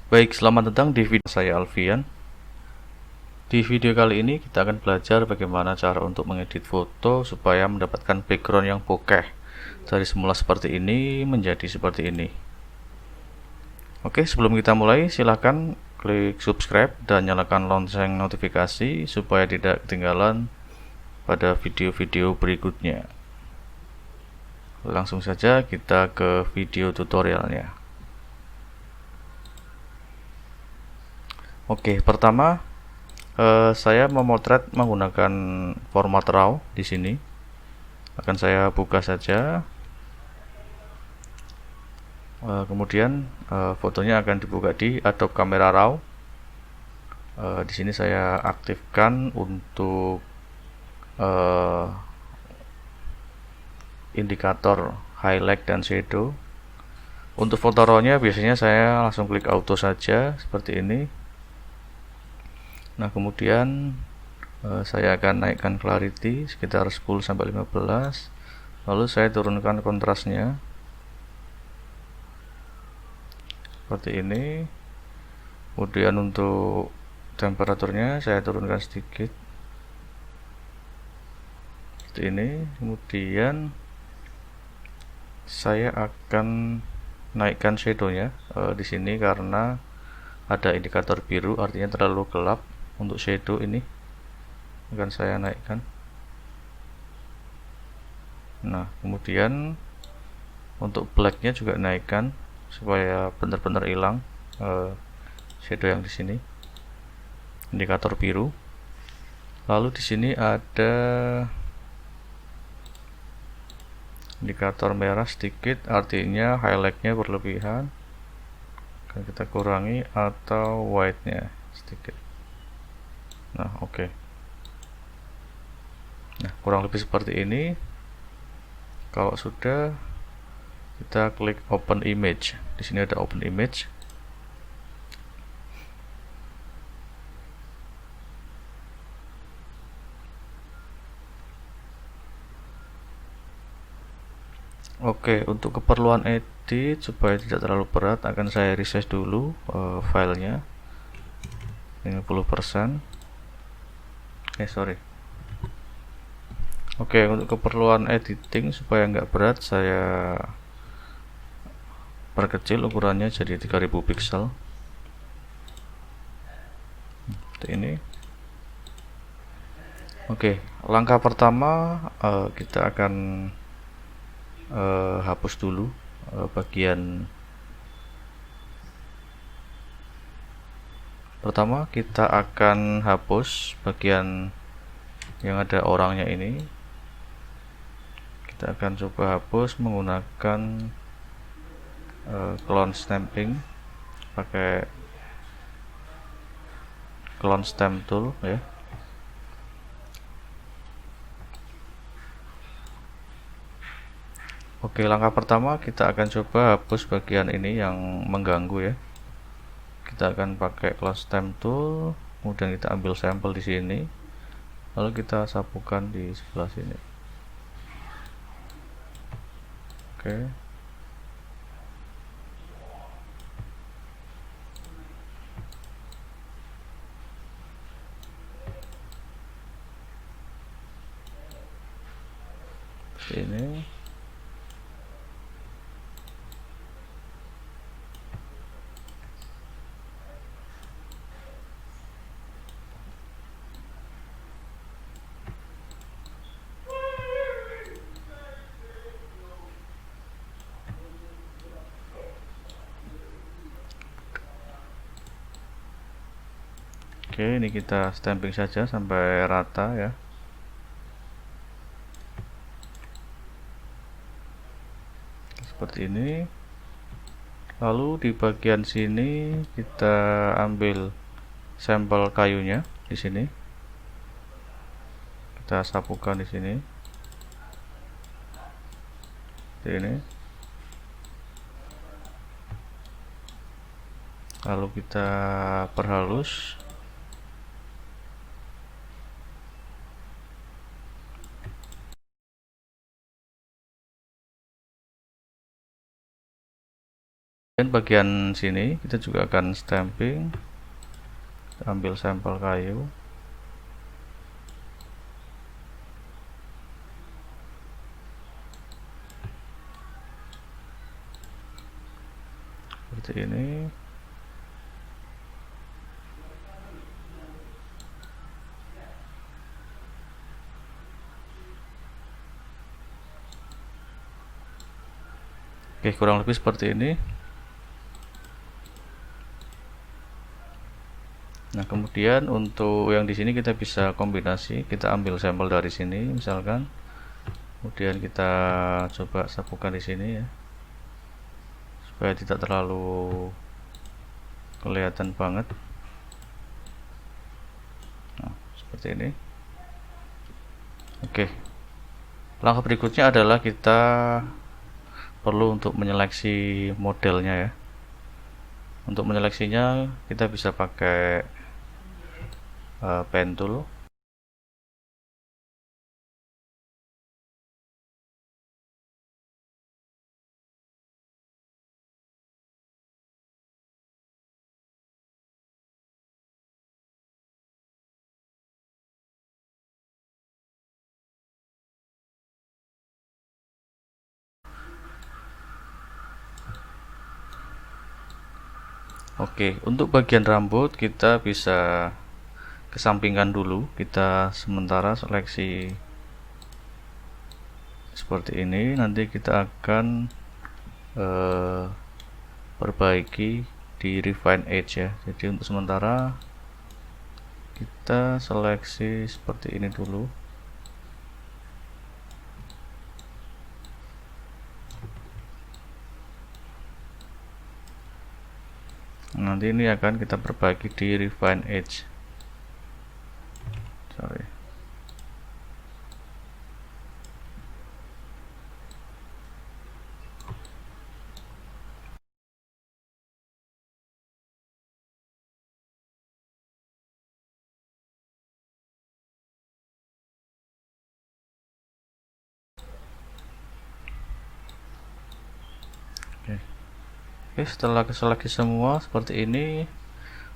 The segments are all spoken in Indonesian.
Baik, selamat datang di video saya Alfian. Di video kali ini kita akan belajar bagaimana cara untuk mengedit foto supaya mendapatkan background yang bokeh. Dari semula seperti ini menjadi seperti ini. Oke, sebelum kita mulai, silahkan klik subscribe dan nyalakan lonceng notifikasi supaya tidak ketinggalan pada video-video berikutnya. Langsung saja kita ke video tutorialnya. Oke, pertama saya memotret menggunakan format RAW di sini. Akan saya buka saja. Kemudian fotonya akan dibuka di Adobe Camera Raw. Di sini saya aktifkan untuk indikator highlight dan shadow. Untuk foto RAW-nya biasanya saya langsung klik auto saja seperti ini. Nah, kemudian saya akan naikkan clarity sekitar 10-15, lalu saya turunkan kontrasnya seperti ini. Kemudian untuk temperaturnya saya turunkan sedikit seperti ini. Kemudian saya akan naikkan shadownya di sini karena ada indikator biru, artinya terlalu gelap. Untuk shadow ini akan saya naikkan. Nah, kemudian untuk blacknya juga naikkan supaya benar-benar hilang shadow yang di sini, indikator biru. Lalu di sini ada indikator merah sedikit, artinya highlightnya berlebihan. Akan kita kurangi atau white-nya sedikit. Nah, oke. Nah, kurang lebih seperti ini. Kalau sudah, kita klik open image. Di sini ada open image. Oke, untuk keperluan edit supaya tidak terlalu berat, akan saya resize dulu filenya 50%. Sorry. Oke, untuk keperluan editing supaya nggak berat, saya perkecil ukurannya jadi 3000 pixel seperti ini. Oke, langkah pertama kita akan hapus dulu bagian pertama. Kita akan hapus bagian yang ada orangnya ini. Kita akan coba hapus menggunakan clone stamping, pakai clone stamp tool ya. Oke, langkah pertama kita akan coba hapus bagian ini yang mengganggu ya. Kita akan pakai clone stamp tool, kemudian kita ambil sampel di sini, lalu kita sapukan di sebelah sini. Oke. Seperti ini. Oke, ini kita stamping saja sampai rata ya. Seperti ini. Lalu di bagian sini kita ambil sampel kayunya di sini. Kita sapukan di sini. Seperti ini. Lalu kita perhalus. Dan bagian sini kita juga akan stamping, ambil sampel kayu. Seperti ini. Oke, kurang lebih seperti ini. Nah, kemudian untuk yang di sini kita bisa kombinasi, kita ambil sampel dari sini misalkan. Kemudian kita coba sapukan di sini ya. Supaya tidak terlalu kelihatan banget. Nah, seperti ini. Oke. Langkah berikutnya adalah kita perlu untuk menyeleksi modelnya ya. Untuk menyeleksinya kita bisa pakai pen tool. Oke, untuk bagian rambut kita bisa kesampingkan dulu, kita sementara seleksi seperti ini. Nanti kita akan perbaiki di refine edge ya. Jadi untuk sementara kita seleksi seperti ini dulu. Nanti ini akan kita perbaiki di refine edge. Sorry. Oke, setelah keseleksi semua seperti ini,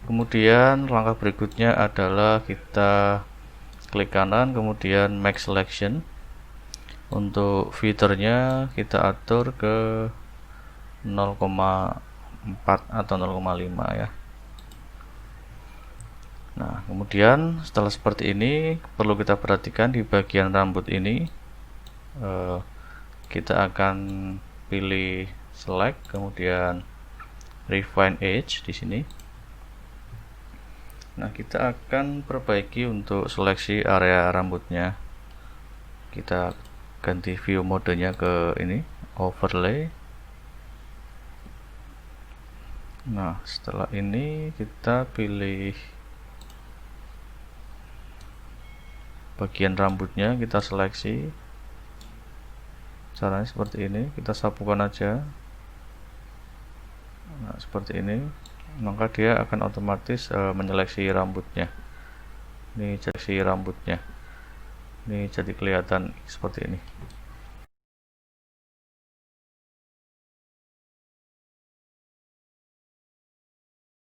kemudian langkah berikutnya adalah kita klik kanan, kemudian make selection. Untuk filternya kita atur ke 0,4 atau 0,5 ya. Nah, kemudian setelah seperti ini, perlu kita perhatikan di bagian rambut ini, kita akan pilih select, kemudian refine edge di sini. Nah, kita akan perbaiki untuk seleksi area rambutnya. Kita ganti view modenya ke ini, overlay. Nah, setelah ini kita pilih bagian rambutnya, kita seleksi. Caranya seperti ini, kita sapukan aja. Nah, seperti ini, maka dia akan otomatis menyeleksi rambutnya. Ini seleksi rambutnya. Ini jadi kelihatan seperti ini.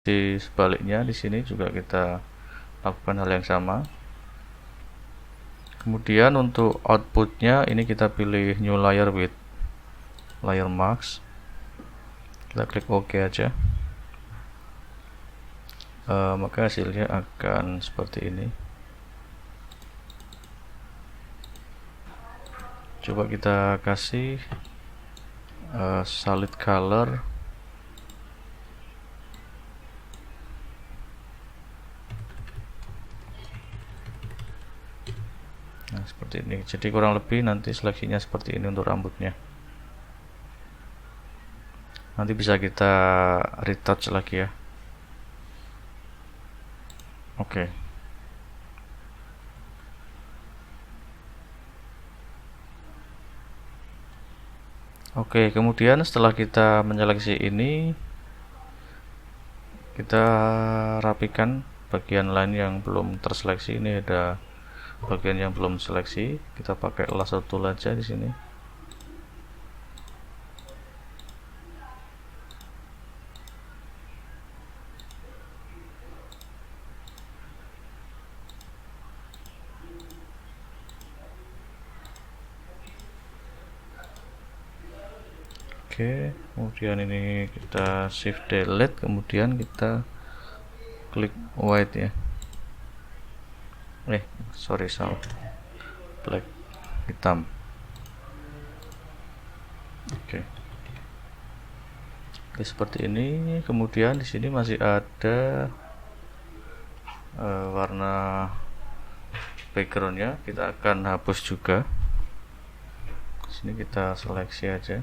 Di sebaliknya di sini juga kita lakukan hal yang sama. Kemudian untuk outputnya ini kita pilih new layer with layer mask. Kita klik OK aja. Maka hasilnya akan seperti ini. Coba kita kasih solid color. Nah, seperti ini. Jadi kurang lebih nanti seleksinya seperti ini untuk rambutnya. Nanti bisa kita retouch lagi ya. Oke. Oke, kemudian setelah kita menyeleksi ini, kita rapikan bagian lain yang belum terseleksi. Ini ada bagian yang belum seleksi, kita pakai lasso tool aja di sini. Oke, kemudian ini kita shift delete, kemudian kita klik white ya. Sorry, salah. Black, hitam. Oke. Oke, seperti ini. Kemudian di sini masih ada warna backgroundnya, kita akan hapus juga. Di sini kita seleksi aja.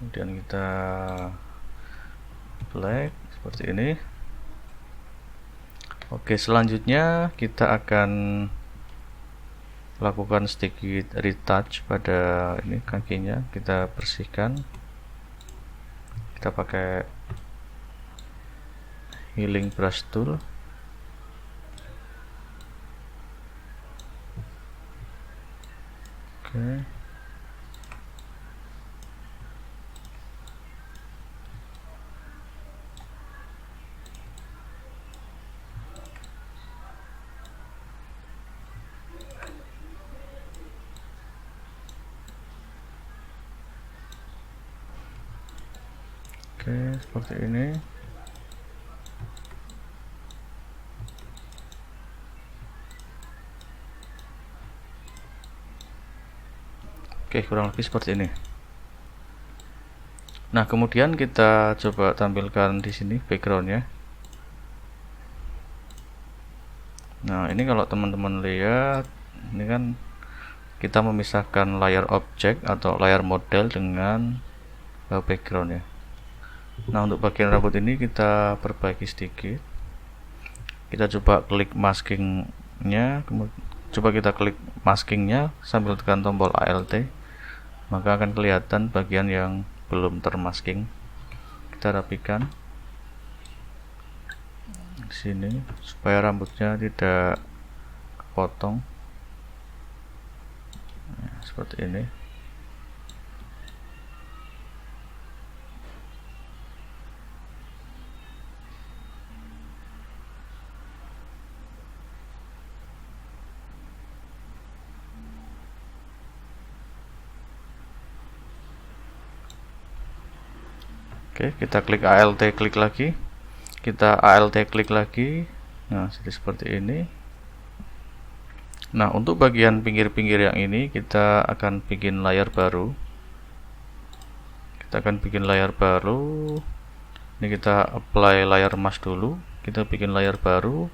Kemudian kita black seperti ini. Oke, selanjutnya kita akan lakukan sedikit retouch pada ini kakinya, kita bersihkan. Kita pakai healing brush tool. Oke. Oke, seperti ini. Oke, kurang lebih seperti ini. Nah, kemudian kita coba tampilkan di sini backgroundnya. Nah, ini kalau teman-teman lihat, ini kan kita memisahkan layar objek atau layar model dengan background ya. Nah, untuk bagian rambut ini kita perbaiki sedikit. Kita coba klik maskingnya, coba kita klik maskingnya sambil tekan tombol ALT, maka akan kelihatan bagian yang belum termasking. Kita rapikan di sini supaya rambutnya tidak kepotong. Nah, seperti ini. Oke, kita klik ALT, klik lagi. Kita ALT klik lagi. Nah, jadi seperti ini. Nah, untuk bagian pinggir-pinggir yang ini kita akan bikin layar baru. Kita akan bikin layar baru. Ini kita apply layar mask dulu. Kita bikin layar baru.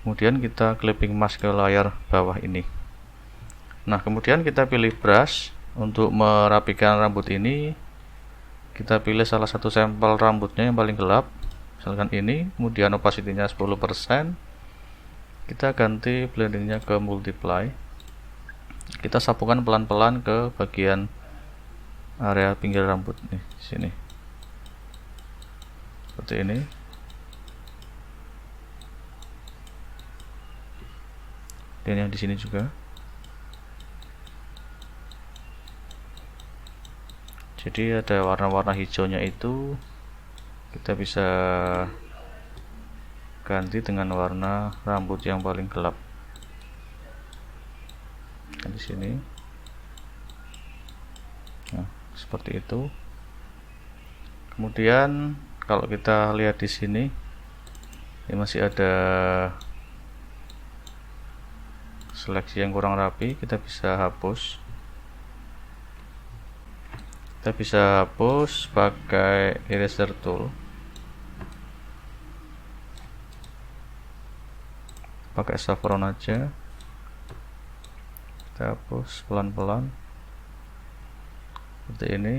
Kemudian kita clipping mask ke layar bawah ini. Nah, kemudian kita pilih brush untuk merapikan rambut ini. Kita pilih salah satu sampel rambutnya yang paling gelap, misalkan ini, kemudian opacity-nya 10%. Kita ganti blendingnya ke multiply. Kita sapukan pelan-pelan ke bagian area pinggir rambut nih, sini. Seperti ini. Dan yang di sini juga. Jadi ada warna-warna hijaunya itu kita bisa ganti dengan warna rambut yang paling gelap. Nah, di sini. Nah, seperti itu. Kemudian kalau kita lihat di sini, ini masih ada seleksi yang kurang rapi, kita bisa hapus. Kita bisa hapus pakai eraser tool, pakai saffron aja. Kita hapus pelan-pelan seperti ini.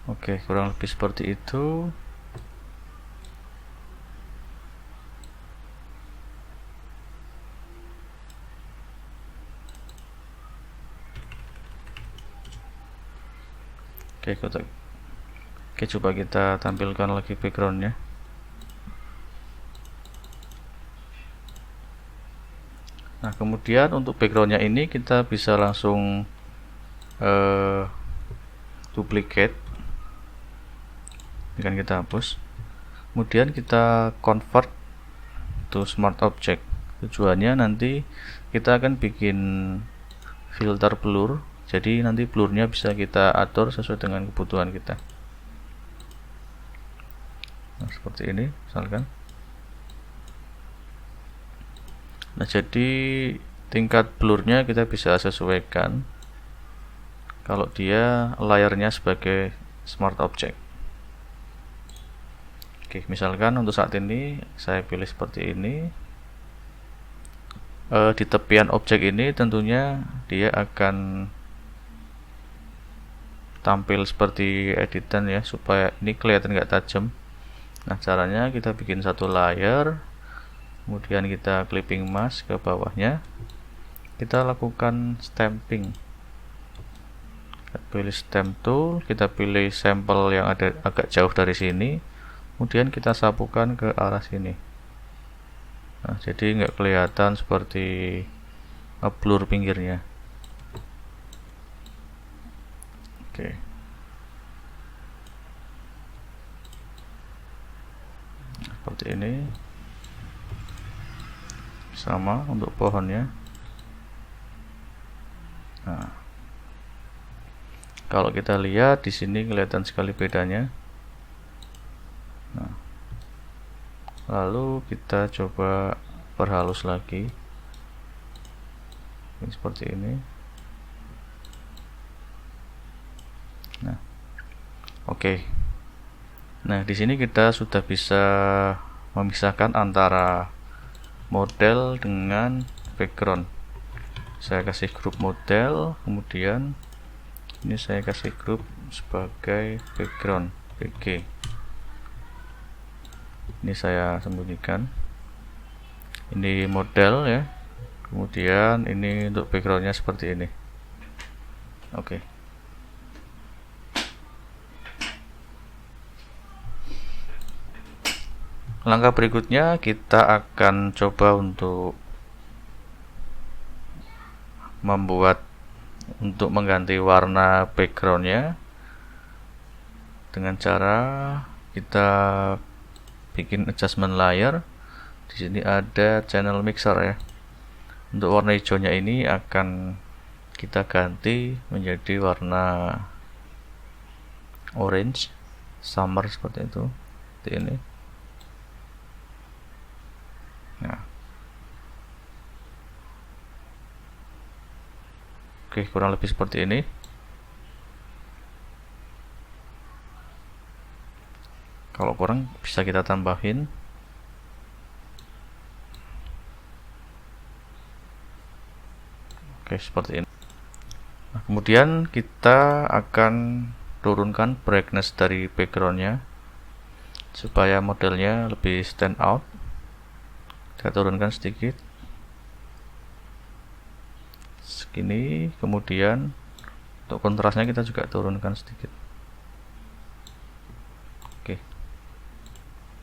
Oke, kurang lebih seperti itu. Oke, coba kita tampilkan lagi backgroundnya. Nah, kemudian untuk backgroundnya ini kita bisa langsung duplicate, ini kan kita hapus, kemudian kita convert to smart object. Tujuannya nanti kita akan bikin filter blur, jadi nanti blurnya bisa kita atur sesuai dengan kebutuhan kita. Nah, seperti ini misalkan. Nah, jadi tingkat blurnya kita bisa sesuaikan kalau dia layarnya sebagai smart object. Oke, misalkan untuk saat ini saya pilih seperti ini. Di tepian objek ini tentunya dia akan tampil seperti editan ya, supaya ini kelihatan nggak tajam. Nah, caranya kita bikin satu layer, kemudian kita clipping mask ke bawahnya, kita lakukan stamping. Kita pilih stamp tool, kita pilih sampel yang ada agak jauh dari sini, kemudian kita sapukan ke arah sini. Nah, jadi nggak kelihatan seperti blur pinggirnya. Oke. Seperti ini. Sama untuk pohonnya. Nah, kalau kita lihat di sini kelihatan sekali bedanya. Nah, lalu kita coba perhalus lagi. Ini seperti ini. Nah, oke. Nah, di sini kita sudah bisa memisahkan antara model dengan background. Saya kasih grup model, kemudian ini saya kasih grup sebagai background BG. Ini saya sembunyikan. Ini model ya. Kemudian ini untuk backgroundnya seperti ini. Oke. Langkah berikutnya kita akan coba untuk mengganti warna backgroundnya dengan cara kita bikin adjustment layer. Di sini ada channel mixer ya. Untuk warna hijaunya ini akan kita ganti menjadi warna orange summer seperti itu. Seperti ini. Nah. Oke, kurang lebih seperti ini. Kalau kurang bisa kita tambahin. Oke, seperti ini. Nah, kemudian kita akan turunkan brightness dari backgroundnya supaya modelnya lebih stand out. Kita turunkan sedikit segini, kemudian untuk kontrasnya kita juga turunkan sedikit. Oke,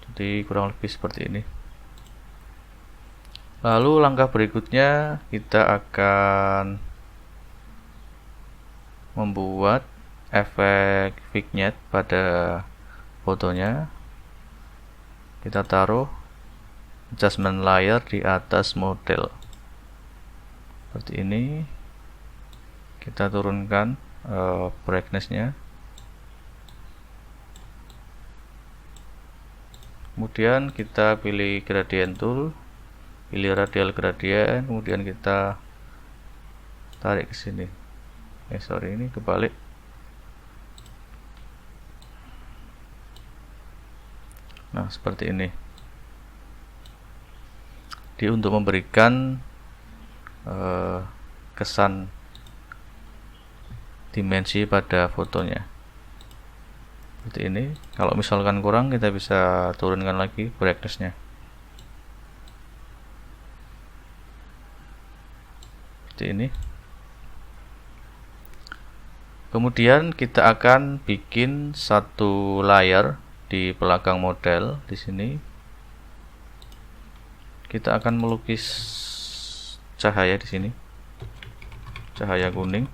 jadi kurang lebih seperti ini. Lalu langkah berikutnya kita akan membuat efek vignette pada fotonya. Kita taruh adjustment layer di atas model seperti ini. Kita turunkan brightness-nya, kemudian kita pilih gradient tool, pilih radial gradient, kemudian kita tarik ke sini. Sorry, ini kebalik. Nah, seperti ini. Untuk memberikan kesan dimensi pada fotonya. seperti ini. Kalau misalkan kurang, kita bisa turunkan lagi brightness-nya seperti ini. Kemudian kita akan bikin satu layar di belakang model. Di sini kita akan melukis cahaya di sini, cahaya kuning.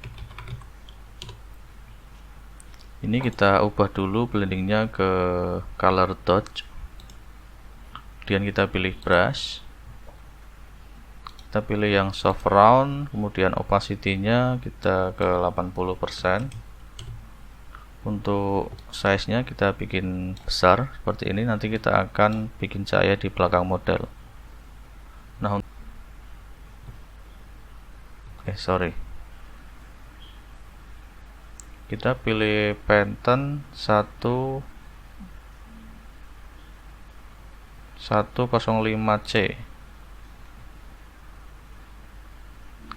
Ini kita ubah dulu blendingnya ke color dodge. Kemudian kita pilih brush. Kita pilih yang soft round, kemudian opacity-nya kita ke 80%. Untuk size-nya kita bikin besar seperti ini. Nanti kita akan bikin cahaya di belakang model. Nah, sorry. Kita pilih Pantone 105C.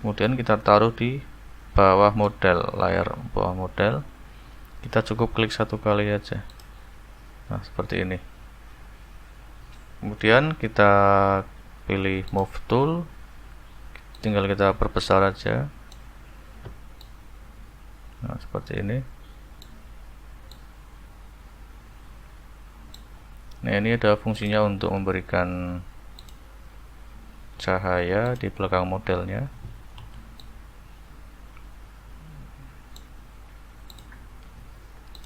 Kemudian kita taruh di bawah model, layar bawah model. Kita cukup klik satu kali aja. Nah, seperti ini. Kemudian kita pilih move tool, tinggal kita perbesar aja. Nah, seperti ini. Nah, ini ada fungsinya untuk memberikan cahaya di belakang modelnya.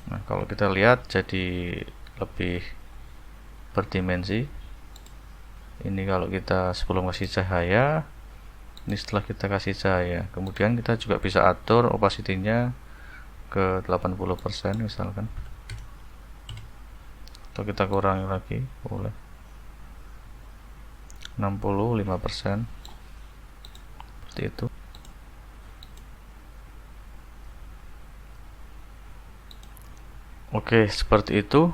Nah, kalau kita lihat jadi lebih berdimensi. Ini kalau kita sebelum kasih cahaya, ini setelah kita kasih cahaya. Kemudian kita juga bisa atur opacity-nya ke 80% misalkan. Atau kita kurangi lagi, boleh. 65%. Seperti itu. Oke, seperti itu.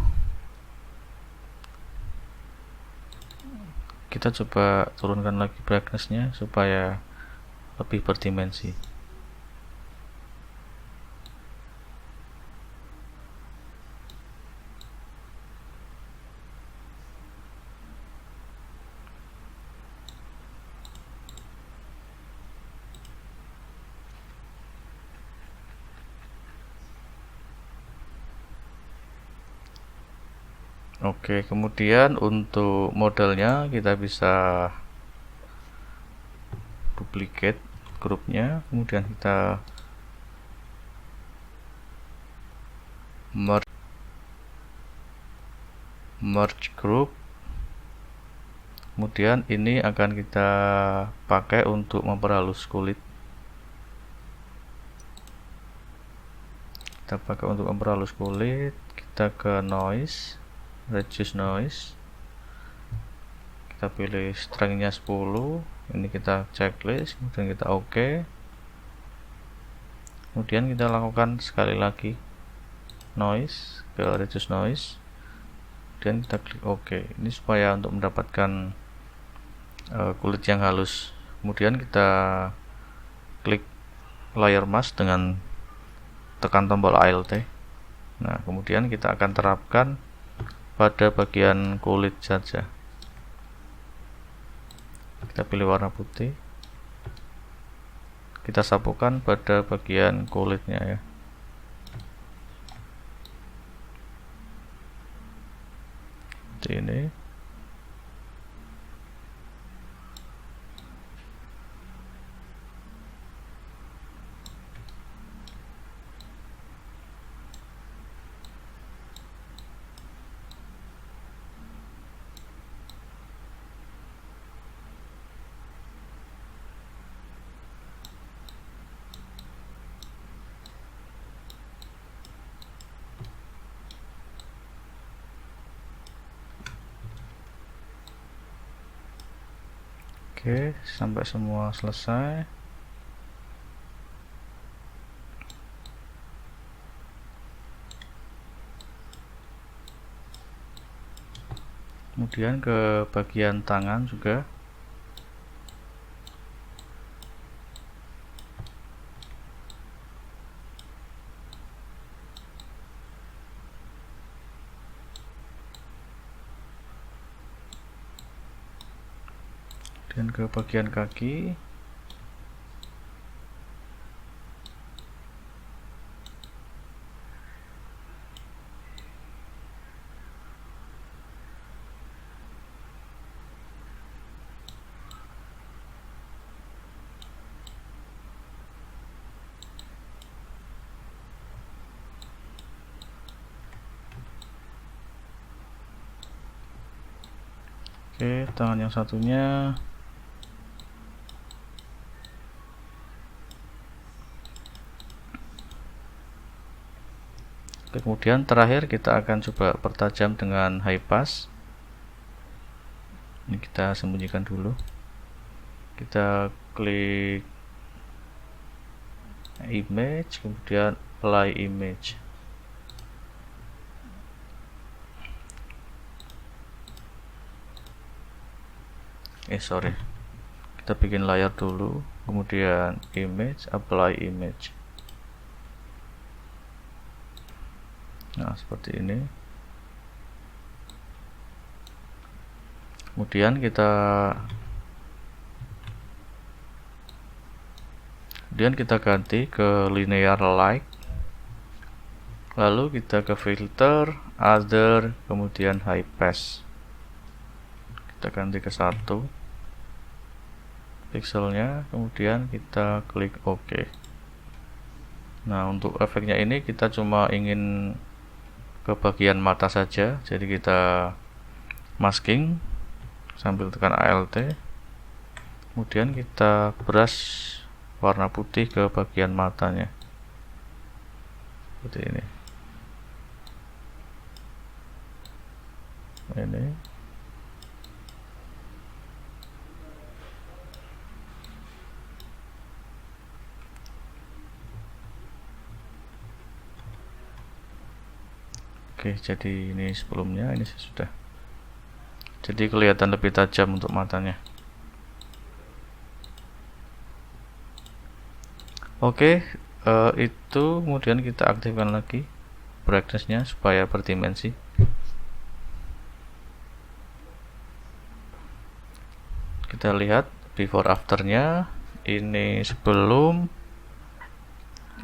Kita coba turunkan lagi brightness-nya supaya lebih berdimensi. Oke, kemudian untuk modelnya kita bisa duplicate grupnya, kemudian kita merge group. Kemudian ini akan kita pakai untuk memperhalus kulit. Kita pakai untuk memperhalus kulit. Kita ke noise, reduce noise. Kita pilih strength-nya 10. Ini kita checklist, kemudian kita OK. Kemudian kita lakukan sekali lagi noise, ke reduce noise. Kemudian kita klik OK. Ini supaya untuk mendapatkan kulit yang halus. Kemudian kita klik layer mask dengan tekan tombol Alt. Nah, kemudian kita akan terapkan pada bagian kulit saja. Kita pilih warna putih. Kita sapukan pada bagian kulitnya ya. Seperti ini. Oke, sampai semua selesai. Kemudian ke bagian tangan juga. dan ke bagian kaki. Oke, tangan yang satunya. Kemudian terakhir kita akan coba pertajam dengan high pass. Ini kita sembunyikan dulu. Kita klik image, kemudian apply image. Sorry. Kita bikin layar dulu, kemudian image, apply image. Nah, seperti ini. Kemudian kita ganti ke linear light. Lalu kita ke filter, other, kemudian high pass. Kita ganti ke 1 pixelnya, kemudian kita klik OK. Nah, untuk efeknya ini kita cuma ingin ke bagian mata saja, jadi kita masking sambil tekan ALT, kemudian kita brush warna putih ke bagian matanya seperti ini. Oke, jadi ini sebelumnya, ini sudah. Jadi kelihatan lebih tajam untuk matanya. Oke, itu kemudian kita aktifkan lagi brightness-nya supaya berdimensi. Kita lihat before after-nya. Ini sebelum,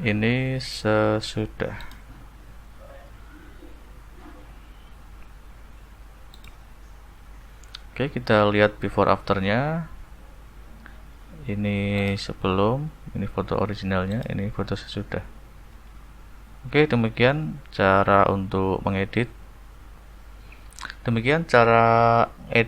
ini sesudah. Oke, kita lihat before after-nya. Ini sebelum, ini foto originalnya, ini foto sesudah. Oke, demikian cara untuk mengedit. Demikian cara edit